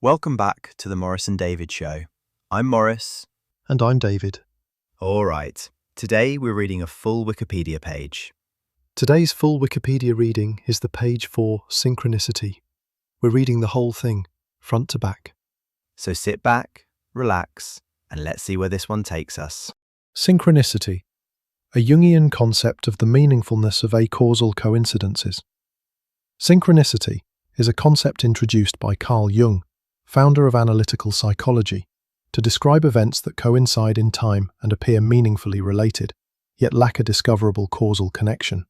Welcome back to the Maurice and David show. I'm Maurice. And I'm David. All right, today we're reading a full Wikipedia page. Today's full Wikipedia reading is the page for Synchronicity. We're reading the whole thing, front to back. So sit back, relax, and let's see where this one takes us. Synchronicity, a Jungian concept of the meaningfulness of acausal coincidences. Synchronicity is a concept introduced by Carl Jung, founder of analytical psychology, to describe events that coincide in time and appear meaningfully related, yet lack a discoverable causal connection.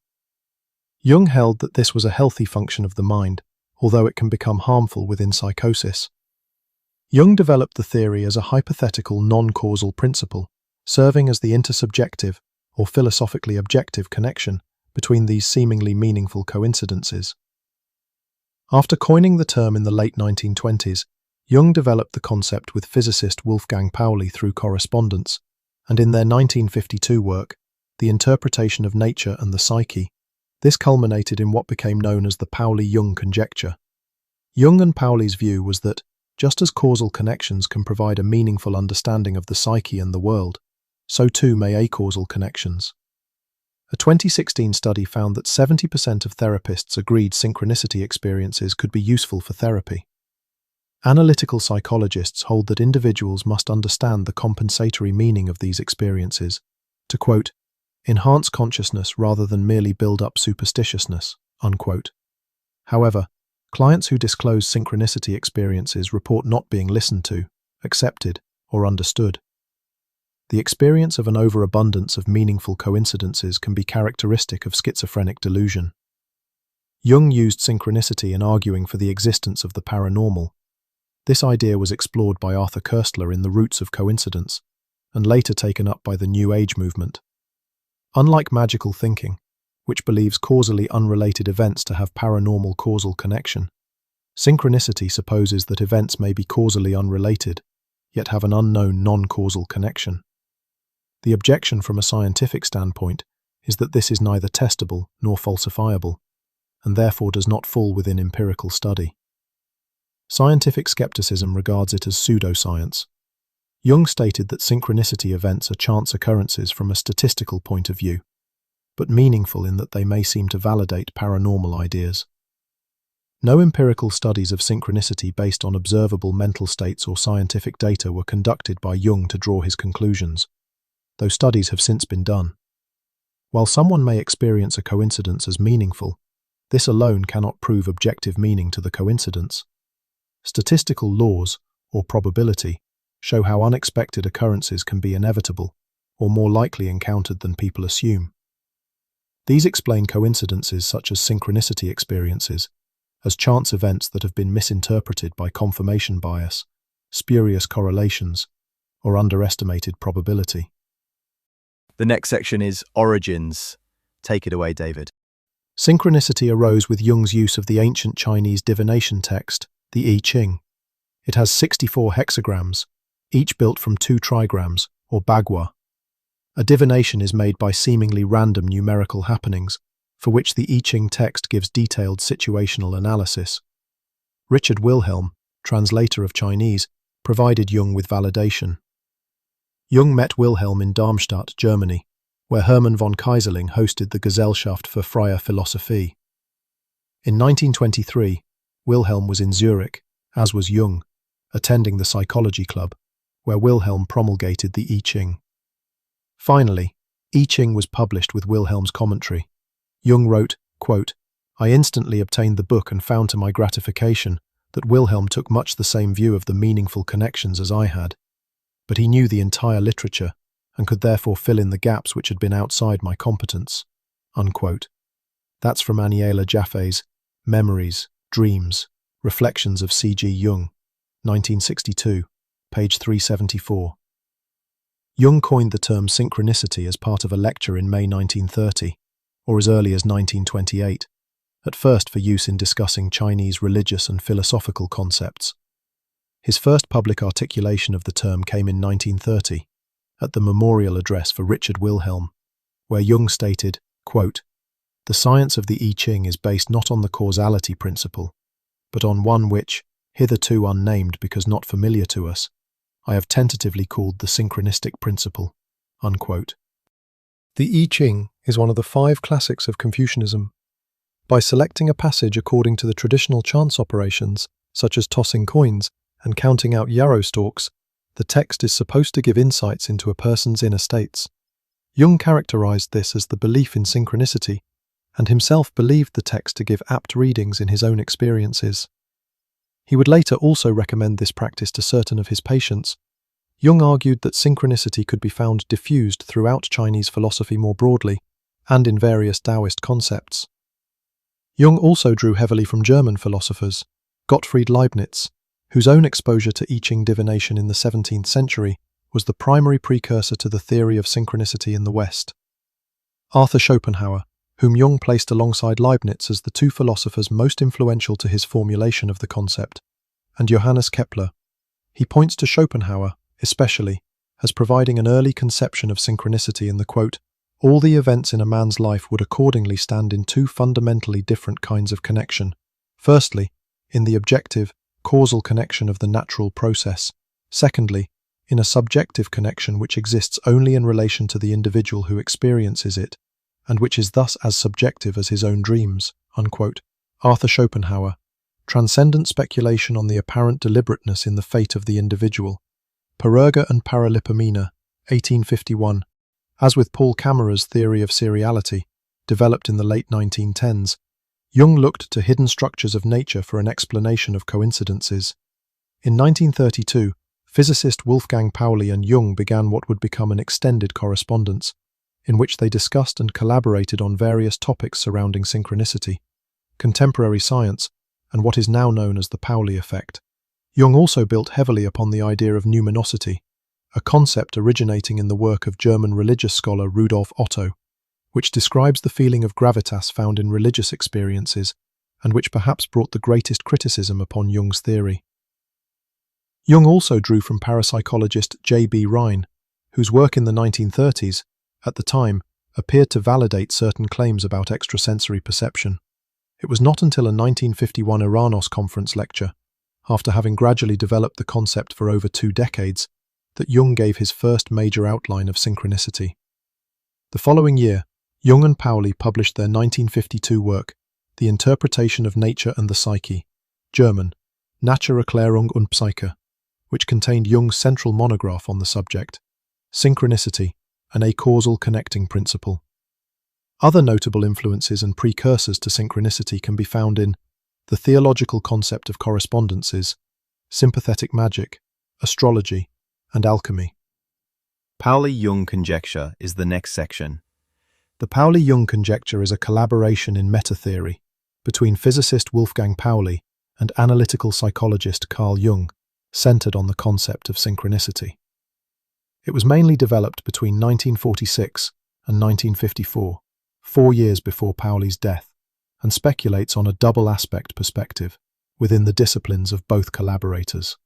Jung held that this was a healthy function of the mind, although it can become harmful within psychosis. Jung developed the theory as a hypothetical non-causal principle, serving as the intersubjective or philosophically objective connection between these seemingly meaningful coincidences. After coining the term in the late 1920s, Jung developed the concept with physicist Wolfgang Pauli through correspondence, and in their 1952 work, The Interpretation of Nature and the Psyche, this culminated in what became known as the Pauli-Jung conjecture. Jung and Pauli's view was that, just as causal connections can provide a meaningful understanding of the psyche and the world, so too may acausal connections. A 2016 study found that 70% of therapists agreed synchronicity experiences could be useful for therapy. Analytical psychologists hold that individuals must understand the compensatory meaning of these experiences to, quote, enhance consciousness rather than merely build up superstitiousness, unquote. However, clients who disclose synchronicity experiences report not being listened to, accepted, or understood. The experience of an overabundance of meaningful coincidences can be characteristic of schizophrenic delusion. Jung used synchronicity in arguing for the existence of the paranormal. This idea was explored by Arthur Koestler in The Roots of Coincidence, and later taken up by the New Age movement. Unlike magical thinking, which believes causally unrelated events to have paranormal causal connection, synchronicity supposes that events may be causally unrelated, yet have an unknown non-causal connection. The objection from a scientific standpoint is that this is neither testable nor falsifiable, and therefore does not fall within empirical study. Scientific skepticism regards it as pseudoscience. Jung stated that synchronicity events are chance occurrences from a statistical point of view, but meaningful in that they may seem to validate paranormal ideas. No empirical studies of synchronicity based on observable mental states or scientific data were conducted by Jung to draw his conclusions, though studies have since been done. While someone may experience a coincidence as meaningful, this alone cannot prove objective meaning to the coincidence. Statistical laws, or probability, show how unexpected occurrences can be inevitable, or more likely encountered than people assume. These explain coincidences such as synchronicity experiences as chance events that have been misinterpreted by confirmation bias, spurious correlations, or underestimated probability. The next section is Origins. Take it away, David. Synchronicity arose with Jung's use of the ancient Chinese divination text, the I Ching. It has 64 hexagrams, each built from 2 trigrams, or bagua. A divination is made by seemingly random numerical happenings, for which the I Ching text gives detailed situational analysis. Richard Wilhelm, translator of Chinese, provided Jung with validation. Jung met Wilhelm in Darmstadt, Germany, where Hermann von Keyserling hosted the Gesellschaft für freie Philosophie. In 1923, Wilhelm was in Zurich, as was Jung, attending the Psychology Club, where Wilhelm promulgated the I Ching. Finally, I Ching was published with Wilhelm's commentary. Jung wrote, quote, I instantly obtained the book and found to my gratification that Wilhelm took much the same view of the meaningful connections as I had, but he knew the entire literature and could therefore fill in the gaps which had been outside my competence, unquote. That's from Aniela Jaffe's Memories, Dreams, Reflections of C.G. Jung, 1962, page 374. Jung coined the term synchronicity as part of a lecture in May 1930, or as early as 1928, at first for use in discussing Chinese religious and philosophical concepts. His first public articulation of the term came in 1930, at the memorial address for Richard Wilhelm, where Jung stated, quote, the science of the I Ching is based not on the causality principle, but on one which, hitherto unnamed because not familiar to us, I have tentatively called the synchronistic principle." Unquote. The I Ching is one of the 5 classics of Confucianism. By selecting a passage according to the traditional chance operations, such as tossing coins and counting out yarrow stalks, the text is supposed to give insights into a person's inner states. Jung characterized this as the belief in synchronicity, and himself believed the text to give apt readings in his own experiences. He would later also recommend this practice to certain of his patients. Jung argued that synchronicity could be found diffused throughout Chinese philosophy more broadly, and in various Taoist concepts. Jung also drew heavily from German philosophers, Gottfried Leibniz, whose own exposure to I Ching divination in the 17th century was the primary precursor to the theory of synchronicity in the West. Arthur Schopenhauer, whom Jung placed alongside Leibniz as the 2 philosophers most influential to his formulation of the concept, and Johannes Kepler. He points to Schopenhauer, especially, as providing an early conception of synchronicity in the quote, "All the events in a man's life would accordingly stand in 2 fundamentally different kinds of connection. Firstly, in the objective, causal connection of the natural process. Secondly, in a subjective connection which exists only in relation to the individual who experiences it, and which is thus as subjective as his own dreams." Unquote. Arthur Schopenhauer, Transcendent Speculation on the Apparent Deliberateness in the Fate of the Individual. Pererga and Paralipomena, 1851. As with Paul Camera's theory of seriality, developed in the late 1910s, Jung looked to hidden structures of nature for an explanation of coincidences. In 1932, physicist Wolfgang Pauli and Jung began what would become an extended correspondence, in which they discussed and collaborated on various topics surrounding synchronicity, contemporary science, and what is now known as the Pauli effect. Jung also built heavily upon the idea of numinosity, a concept originating in the work of German religious scholar Rudolf Otto, which describes the feeling of gravitas found in religious experiences, and which perhaps brought the greatest criticism upon Jung's theory. Jung also drew from parapsychologist J.B. Rhine, whose work in the 1930s, at the time, appeared to validate certain claims about extrasensory perception. It was not until a 1951 Iranos conference lecture, after having gradually developed the concept for over 2 decades, that Jung gave his first major outline of synchronicity. The following year, Jung and Pauli published their 1952 work, The Interpretation of Nature and the Psyche, German, Naturerklärung und Psyche, which contained Jung's central monograph on the subject, Synchronicity, an acausal connecting principle. Other notable influences and precursors to synchronicity can be found in the theological concept of correspondences, sympathetic magic, astrology, and alchemy. Pauli-Jung conjecture is the next section. The Pauli-Jung conjecture is a collaboration in meta-theory between physicist Wolfgang Pauli and analytical psychologist Carl Jung, centered on the concept of synchronicity. It was mainly developed between 1946 and 1954, 4 years before Pauli's death, and speculates on a double-aspect perspective within the disciplines of both collaborators.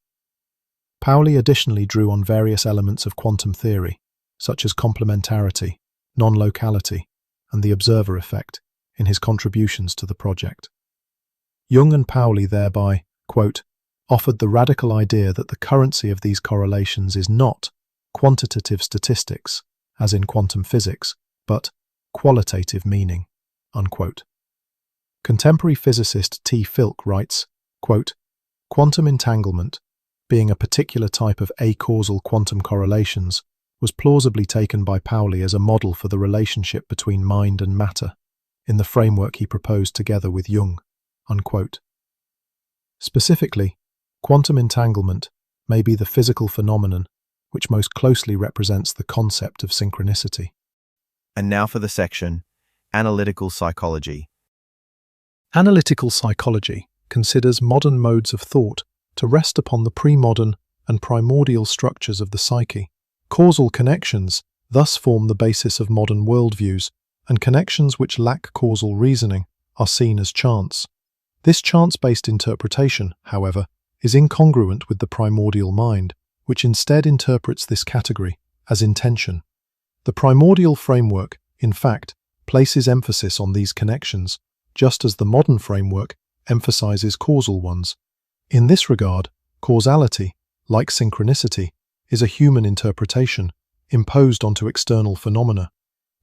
Pauli additionally drew on various elements of quantum theory, such as complementarity, non-locality, and the observer effect, in his contributions to the project. Jung and Pauli thereby, quote, offered the radical idea that the currency of these correlations is not quantitative statistics, as in quantum physics, but qualitative meaning, unquote. Contemporary physicist T. Filk writes, quote, quantum entanglement, being a particular type of acausal quantum correlations, was plausibly taken by Pauli as a model for the relationship between mind and matter, in the framework he proposed together with Jung, unquote. Specifically, quantum entanglement may be the physical phenomenon which most closely represents the concept of synchronicity. And now for the section, Analytical Psychology. Analytical psychology considers modern modes of thought to rest upon the pre-modern and primordial structures of the psyche. Causal connections thus form the basis of modern worldviews, and connections which lack causal reasoning are seen as chance. This chance-based interpretation, however, is incongruent with the primordial mind, which instead interprets this category as intention. The primordial framework, in fact, places emphasis on these connections, just as the modern framework emphasizes causal ones. In this regard, causality, like synchronicity, is a human interpretation imposed onto external phenomena.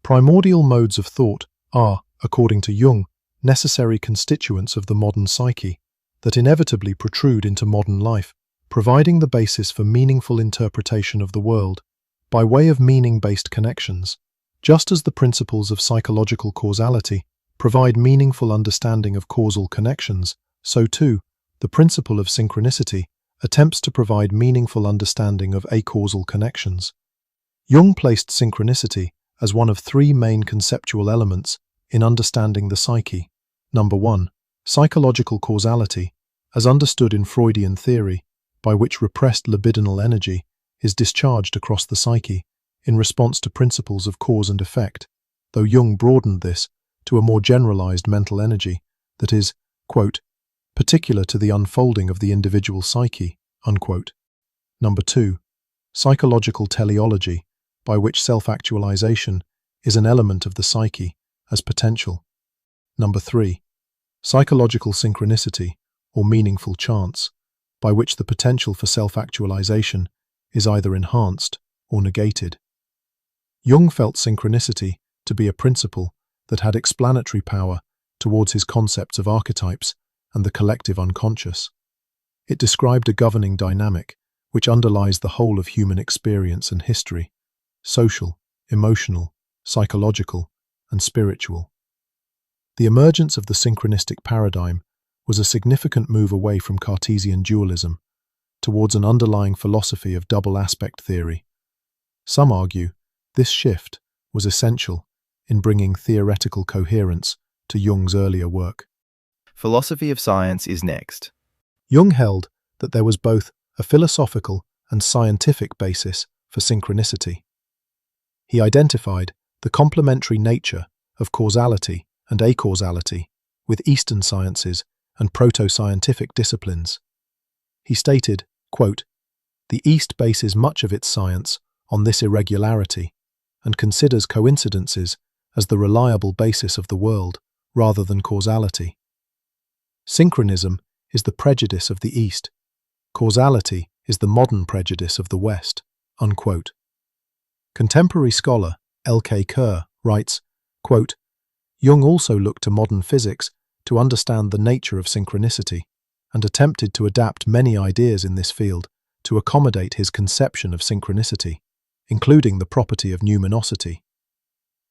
Primordial modes of thought are, according to Jung, necessary constituents of the modern psyche that inevitably protrude into modern life, providing the basis for meaningful interpretation of the world by way of meaning-based connections. Just as the principles of psychological causality provide meaningful understanding of causal connections, so too, the principle of synchronicity attempts to provide meaningful understanding of acausal connections. Jung placed synchronicity as one of three main conceptual elements in understanding the psyche. Number 1. Psychological causality, as understood in Freudian theory, by which repressed libidinal energy is discharged across the psyche in response to principles of cause and effect, though Jung broadened this to a more generalized mental energy that is, quote, particular to the unfolding of the individual psyche, unquote. Number 2. Psychological teleology, by which self-actualization is an element of the psyche as potential. Number 3. Psychological synchronicity, or meaningful chance, by which the potential for self-actualization is either enhanced or negated. Jung felt synchronicity to be a principle that had explanatory power towards his concepts of archetypes and the collective unconscious. It described a governing dynamic which underlies the whole of human experience and history: social, emotional, psychological, and spiritual. The emergence of the synchronistic paradigm was a significant move away from Cartesian dualism towards an underlying philosophy of double aspect theory. Some argue this shift was essential in bringing theoretical coherence to Jung's earlier work. Philosophy of science is next. Jung held that there was both a philosophical and scientific basis for synchronicity. He identified the complementary nature of causality and acausality with Eastern sciences and proto-scientific disciplines. He stated, quote, "The East bases much of its science on this irregularity and considers coincidences as the reliable basis of the world rather than causality. Synchronism is the prejudice of the East. Causality is the modern prejudice of the West." Unquote. Contemporary scholar L.K. Kerr writes, quote, "Jung also looked to modern physics to understand the nature of synchronicity and attempted to adapt many ideas in this field to accommodate his conception of synchronicity, including the property of numinosity.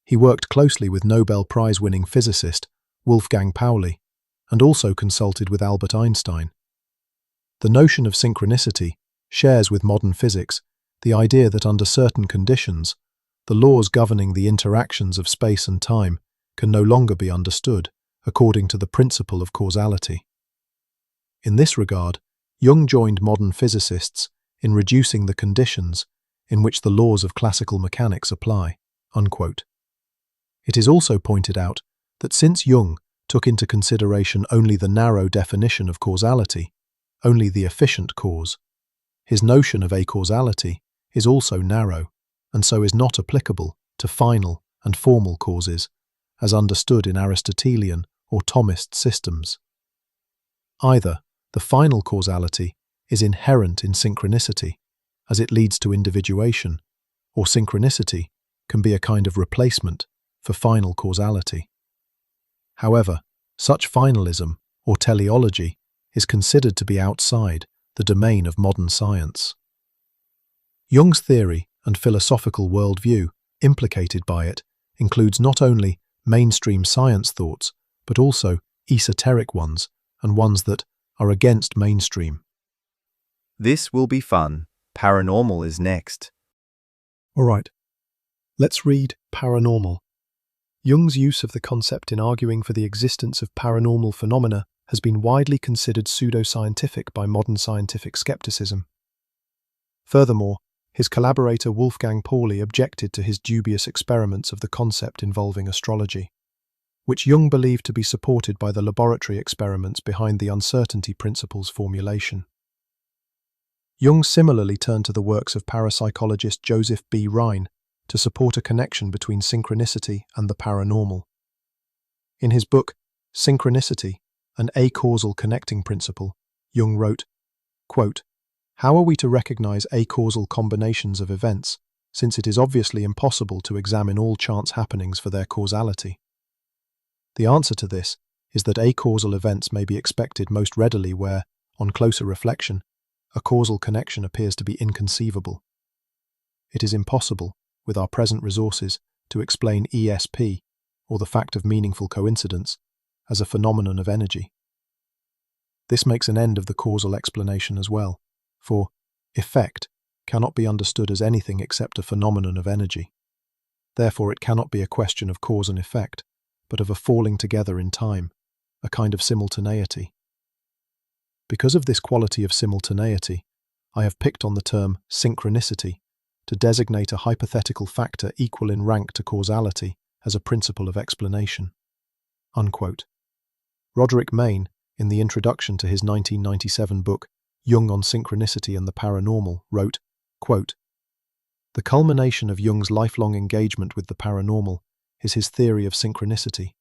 He worked closely with Nobel Prize-winning physicist Wolfgang Pauli and also consulted with Albert Einstein. The notion of synchronicity shares with modern physics the idea that under certain conditions, the laws governing the interactions of space and time can no longer be understood according to the principle of causality. In this regard, Jung joined modern physicists in reducing the conditions in which the laws of classical mechanics apply." Unquote. It is also pointed out that since Jung took into consideration only the narrow definition of causality, only the efficient cause, his notion of acausality is also narrow and so is not applicable to final and formal causes as understood in Aristotelian or Thomist systems. Either the final causality is inherent in synchronicity, as it leads to individuation, or synchronicity can be a kind of replacement for final causality. However, such finalism or teleology is considered to be outside the domain of modern science. Jung's theory and philosophical worldview implicated by it includes not only mainstream science thoughts, but also esoteric ones and ones that are against mainstream. This will be fun. Paranormal is next. All right, let's read paranormal. Jung's use of the concept in arguing for the existence of paranormal phenomena has been widely considered pseudoscientific by modern scientific skepticism. Furthermore, his collaborator Wolfgang Pauli objected to his dubious experiments of the concept involving astrology, which Jung believed to be supported by the laboratory experiments behind the uncertainty principle's formulation. Jung similarly turned to the works of parapsychologist Joseph B. Rhine to support a connection between synchronicity and the paranormal. In his book, Synchronicity, an acausal connecting principle, Jung wrote, quote, "How are we to recognize acausal combinations of events, since it is obviously impossible to examine all chance happenings for their causality?" The answer to this is that acausal events may be expected most readily where, on closer reflection, a causal connection appears to be inconceivable. It is impossible, with our present resources, to explain ESP, or the fact of meaningful coincidence, as a phenomenon of energy. This makes an end of the causal explanation as well, for effect cannot be understood as anything except a phenomenon of energy. Therefore, it cannot be a question of cause and effect, but of a falling together in time, a kind of simultaneity. Because of this quality of simultaneity, I have picked on the term synchronicity to designate a hypothetical factor equal in rank to causality as a principle of explanation." Unquote. Roderick Mayne, in the introduction to his 1997 book, Jung on Synchronicity and the Paranormal, wrote, quote, "The culmination of Jung's lifelong engagement with the paranormal is his theory of synchronicity,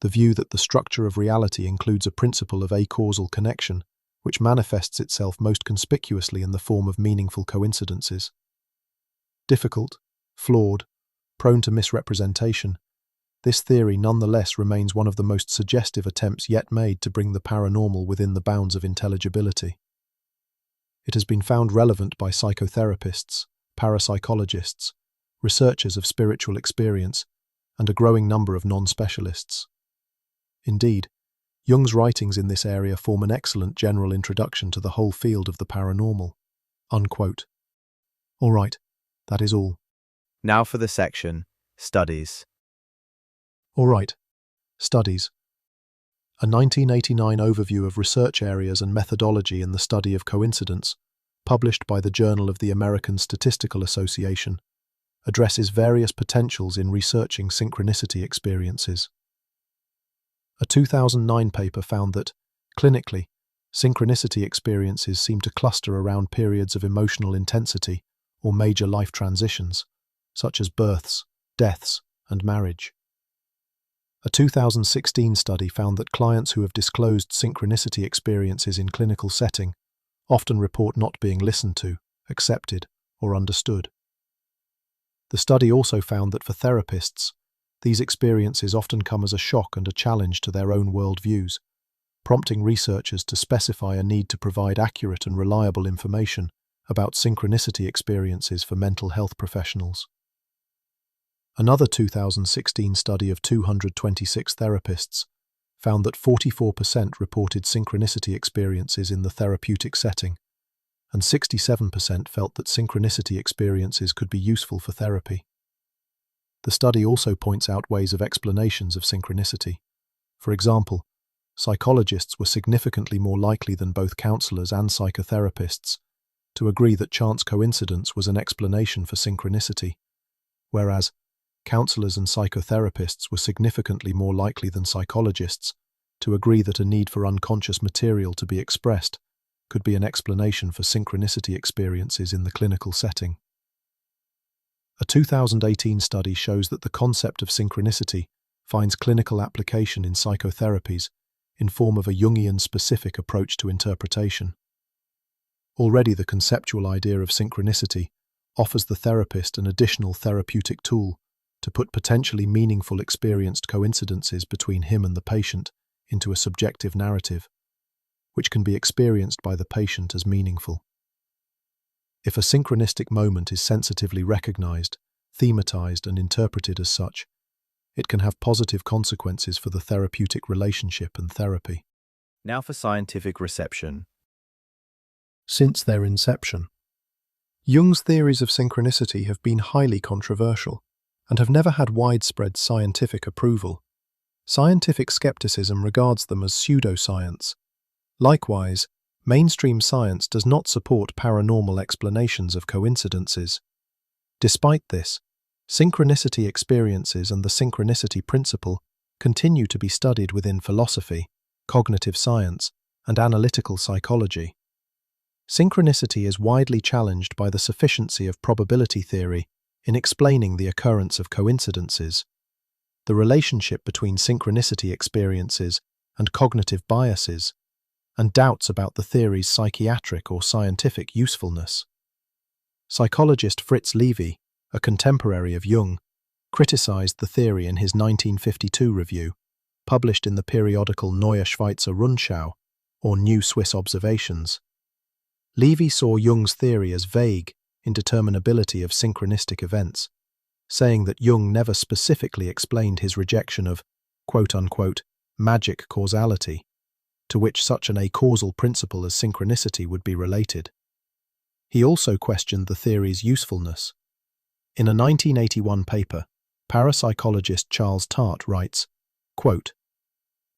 the view that the structure of reality includes a principle of acausal connection, which manifests itself most conspicuously in the form of meaningful coincidences. Difficult, flawed, prone to misrepresentation, this theory nonetheless remains one of the most suggestive attempts yet made to bring the paranormal within the bounds of intelligibility. It has been found relevant by psychotherapists, parapsychologists, researchers of spiritual experience, and a growing number of non-specialists. Indeed, Jung's writings in this area form an excellent general introduction to the whole field of the paranormal." Unquote. All right, that is all. Now for the section, Studies. All right, studies. A 1989 overview of research areas and methodology in the study of coincidence, published by the Journal of the American Statistical Association, addresses various potentials in researching synchronicity experiences. A 2009 paper found that, clinically, synchronicity experiences seem to cluster around periods of emotional intensity or major life transitions, such as births, deaths, and marriage. A 2016 study found that clients who have disclosed synchronicity experiences in clinical setting often report not being listened to, accepted, or understood. The study also found that for therapists, these experiences often come as a shock and a challenge to their own worldviews, prompting researchers to specify a need to provide accurate and reliable information about synchronicity experiences for mental health professionals. Another 2016 study of 226 therapists found that 44% reported synchronicity experiences in the therapeutic setting, and 67% felt that synchronicity experiences could be useful for therapy. The study also points out ways of explanations of synchronicity. For example, psychologists were significantly more likely than both counselors and psychotherapists to agree that chance coincidence was an explanation for synchronicity, whereas counselors and psychotherapists were significantly more likely than psychologists to agree that a need for unconscious material to be expressed could be an explanation for synchronicity experiences in the clinical setting. A 2018 study shows that the concept of synchronicity finds clinical application in psychotherapies in form of a Jungian-specific approach to interpretation. Already the conceptual idea of synchronicity offers the therapist an additional therapeutic tool to put potentially meaningful experienced coincidences between him and the patient into a subjective narrative, which can be experienced by the patient as meaningful. If a synchronistic moment is sensitively recognized, thematized, and interpreted as such, it can have positive consequences for the therapeutic relationship and therapy. Now for scientific reception. Since their inception, Jung's theories of synchronicity have been highly controversial and have never had widespread scientific approval. Scientific skepticism regards them as pseudoscience. Likewise, mainstream science does not support paranormal explanations of coincidences. Despite this, synchronicity experiences and the synchronicity principle continue to be studied within philosophy, cognitive science, and analytical psychology. Synchronicity is widely challenged by the sufficiency of probability theory in explaining the occurrence of coincidences. The relationship between synchronicity experiences and cognitive biases, and doubts about the theory's psychiatric or scientific usefulness. Psychologist Fritz Levy, a contemporary of Jung, criticized the theory in his 1952 review, published in the periodical Neue Schweizer Rundschau, or New Swiss Observations. Levy saw Jung's theory as vague in determinability of synchronistic events, saying that Jung never specifically explained his rejection of quote-unquote magic causality, to which such an acausal principle as synchronicity would be related. He also questioned the theory's usefulness. In a 1981 paper, parapsychologist Charles Tart writes, quote,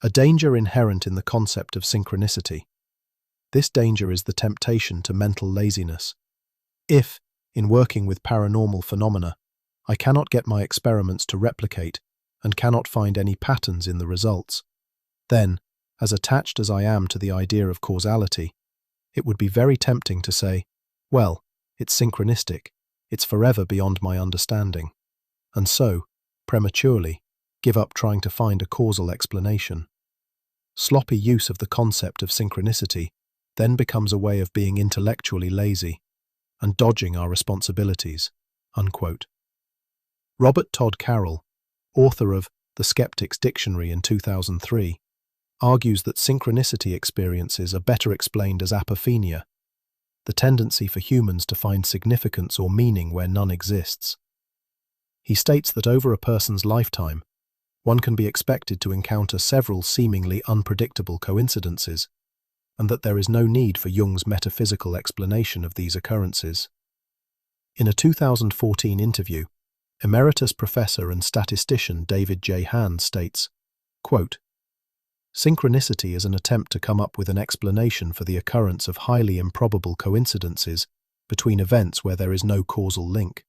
"A danger inherent in the concept of synchronicity. This danger is the temptation to mental laziness. If, in working with paranormal phenomena, I cannot get my experiments to replicate and cannot find any patterns in the results, then, as attached as I am to the idea of causality, it would be very tempting to say, well, it's synchronistic, it's forever beyond my understanding, and so, prematurely, give up trying to find a causal explanation. Sloppy use of the concept of synchronicity then becomes a way of being intellectually lazy and dodging our responsibilities." Unquote. Robert Todd Carroll, author of The Skeptic's Dictionary in 2003, argues that synchronicity experiences are better explained as apophenia, the tendency for humans to find significance or meaning where none exists. He states that over a person's lifetime, one can be expected to encounter several seemingly unpredictable coincidences, and that there is no need for Jung's metaphysical explanation of these occurrences. In a 2014 interview, emeritus professor and statistician David J. Hand states, quote, "Synchronicity is an attempt to come up with an explanation for the occurrence of highly improbable coincidences between events where there is no causal link.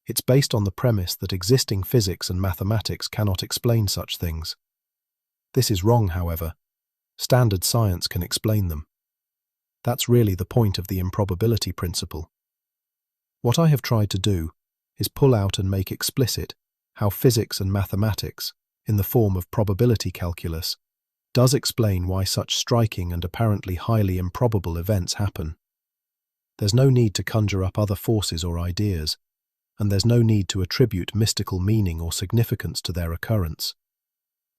It's based on the premise that existing physics and mathematics cannot explain such things. This is wrong, however. Standard science can explain them. That's really the point of the improbability principle. What I have tried to do is pull out and make explicit how physics and mathematics, in the form of probability calculus, does explain why such striking and apparently highly improbable events happen. There's no need to conjure up other forces or ideas, and there's no need to attribute mystical meaning or significance to their occurrence.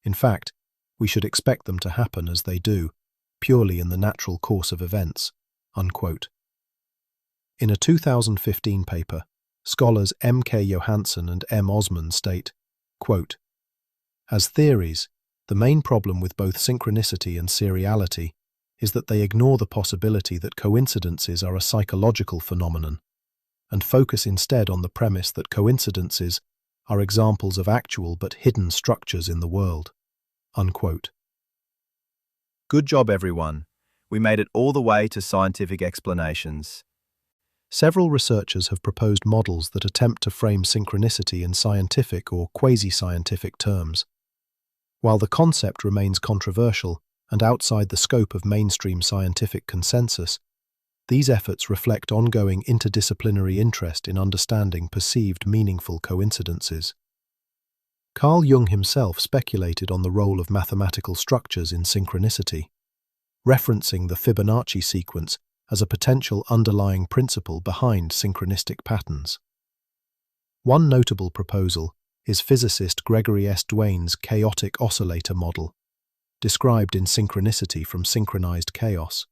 In fact, we should expect them to happen as they do, purely in the natural course of events." Unquote. In a 2015 paper, scholars M. K. Johansson and M. Osman state, quote, "As theories, the main problem with both synchronicity and seriality is that they ignore the possibility that coincidences are a psychological phenomenon, and focus instead on the premise that coincidences are examples of actual but hidden structures in the world." Unquote. Good job, everyone. We made it all the way to scientific explanations. Several researchers have proposed models that attempt to frame synchronicity in scientific or quasi-scientific terms. While the concept remains controversial and outside the scope of mainstream scientific consensus, these efforts reflect ongoing interdisciplinary interest in understanding perceived meaningful coincidences. Carl Jung himself speculated on the role of mathematical structures in synchronicity, referencing the Fibonacci sequence as a potential underlying principle behind synchronistic patterns. One notable proposal is physicist Gregory S. Duane's chaotic oscillator model, described in Synchronicity from Synchronized Chaos,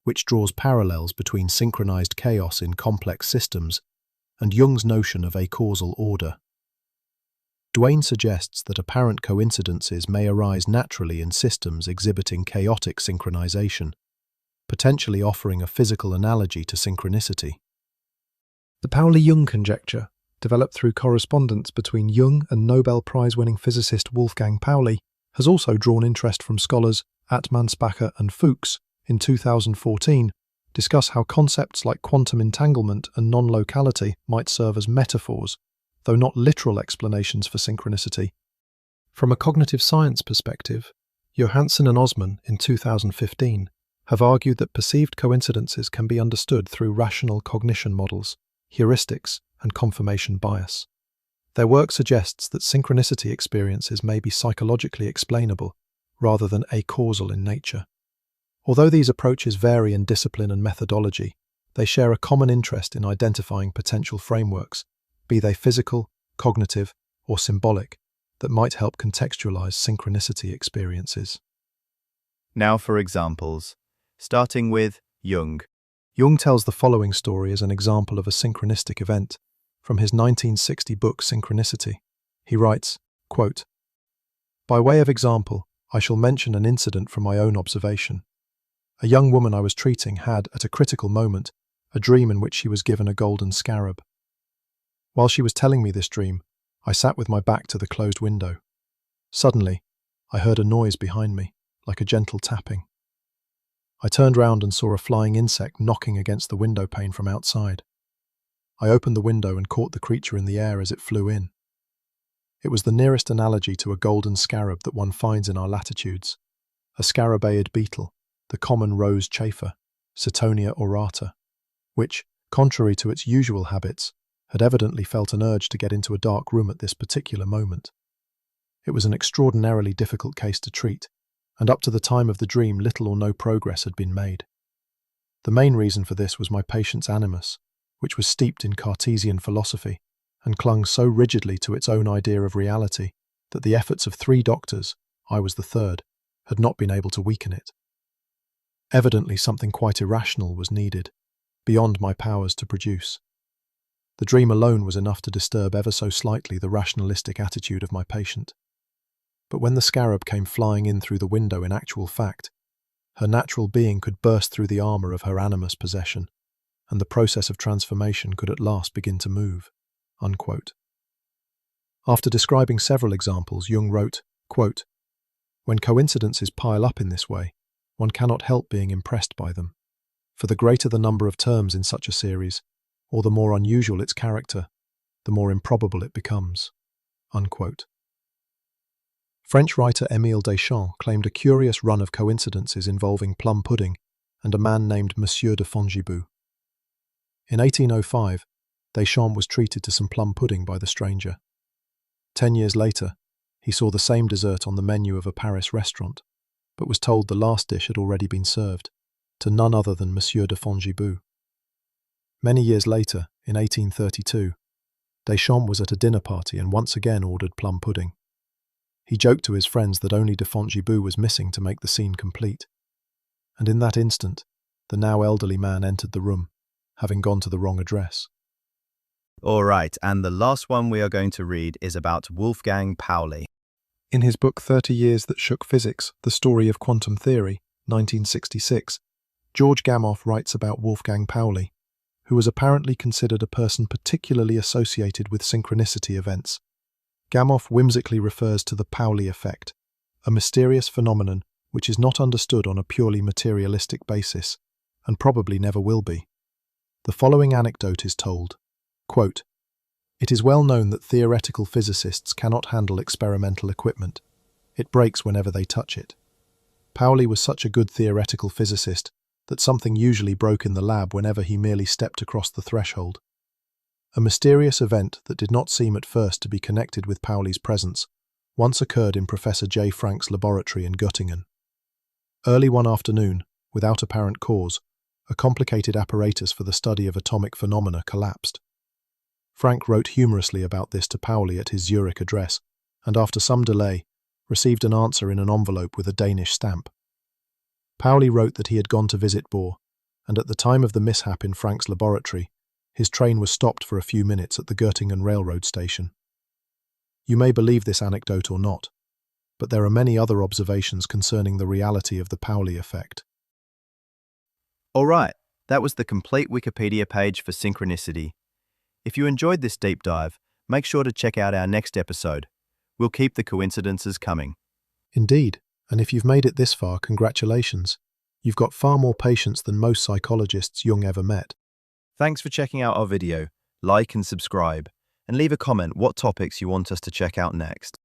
which draws parallels between synchronized chaos in complex systems and Jung's notion of acausal order. Duane suggests that apparent coincidences may arise naturally in systems exhibiting chaotic synchronization, potentially offering a physical analogy to synchronicity. The Pauli-Jung conjecture, developed through correspondence between Jung and Nobel Prize-winning physicist Wolfgang Pauli, has also drawn interest from scholars Atmanspacher and Fuchs in 2014, discuss how concepts like quantum entanglement and non-locality might serve as metaphors, though not literal explanations for synchronicity. From a cognitive science perspective, Johansson and Osman in 2015 have argued that perceived coincidences can be understood through rational cognition models, heuristics, and confirmation bias. Their work suggests that synchronicity experiences may be psychologically explainable rather than acausal in nature. Although these approaches vary in discipline and methodology, they share a common interest in identifying potential frameworks, be they physical, cognitive, or symbolic, that might help contextualize synchronicity experiences. Now for examples, starting with Jung. Jung tells the following story as an example of a synchronistic event from his 1960 book Synchronicity. He writes, quote, "By way of example, I shall mention an incident from my own observation. A young woman I was treating had, at a critical moment, a dream in which she was given a golden scarab. While she was telling me this dream, I sat with my back to the closed window. Suddenly, I heard a noise behind me, like a gentle tapping. I turned round and saw a flying insect knocking against the window pane from outside. I opened the window and caught the creature in the air as it flew in. It was the nearest analogy to a golden scarab that one finds in our latitudes, a scarabaeid beetle, the common rose chafer, Setonia aurata, which, contrary to its usual habits, had evidently felt an urge to get into a dark room at this particular moment. It was an extraordinarily difficult case to treat, and up to the time of the dream little or no progress had been made. The main reason for this was my patient's animus, which was steeped in Cartesian philosophy and clung so rigidly to its own idea of reality that the efforts of 3 doctors, I was the third, had not been able to weaken it. Evidently something quite irrational was needed, beyond my powers to produce. The dream alone was enough to disturb ever so slightly the rationalistic attitude of my patient. But when the scarab came flying in through the window in actual fact, her natural being could burst through the armour of her animus possession, and the process of transformation could at last begin to move." Unquote. After describing several examples, Jung wrote, quote, "When coincidences pile up in this way, one cannot help being impressed by them. For the greater the number of terms in such a series, or the more unusual its character, the more improbable it becomes." Unquote. French writer Émile Deschamps claimed a curious run of coincidences involving plum pudding and a man named Monsieur de Fongibaud. In 1805, Deschamps was treated to some plum pudding by the stranger. 10 years later, he saw the same dessert on the menu of a Paris restaurant, but was told the last dish had already been served, to none other than Monsieur de Fongibaud. Many years later, in 1832, Deschamps was at a dinner party and once again ordered plum pudding. He joked to his friends that only de Fongibaud was missing to make the scene complete. And in that instant, the now elderly man entered the room, having gone to the wrong address. All right, and the last one we are going to read is about Wolfgang Pauli. In his book 30 Years That Shook Physics, The Story of Quantum Theory, 1966, George Gamow writes about Wolfgang Pauli, who was apparently considered a person particularly associated with synchronicity events. Gamow whimsically refers to the Pauli effect, a mysterious phenomenon which is not understood on a purely materialistic basis, and probably never will be. The following anecdote is told. Quote, "It is well known that theoretical physicists cannot handle experimental equipment. It breaks whenever they touch it. Pauli was such a good theoretical physicist that something usually broke in the lab whenever he merely stepped across the threshold. A mysterious event that did not seem at first to be connected with Pauli's presence once occurred in Professor J. Frank's laboratory in Göttingen. Early one afternoon, without apparent cause, a complicated apparatus for the study of atomic phenomena collapsed. Frank wrote humorously about this to Pauli at his Zurich address, and after some delay, received an answer in an envelope with a Danish stamp. Pauli wrote that he had gone to visit Bohr, and at the time of the mishap in Frank's laboratory, his train was stopped for a few minutes at the Göttingen railroad station. You may believe this anecdote or not, but there are many other observations concerning the reality of the Pauli effect. All right, that was the complete Wikipedia page for Synchronicity. If you enjoyed this deep dive, make sure to check out our next episode. We'll keep the coincidences coming. Indeed, and if you've made it this far, congratulations. You've got far more patience than most psychologists Jung ever met. Thanks for checking out our video. Like and subscribe, and leave a comment what topics you want us to check out next.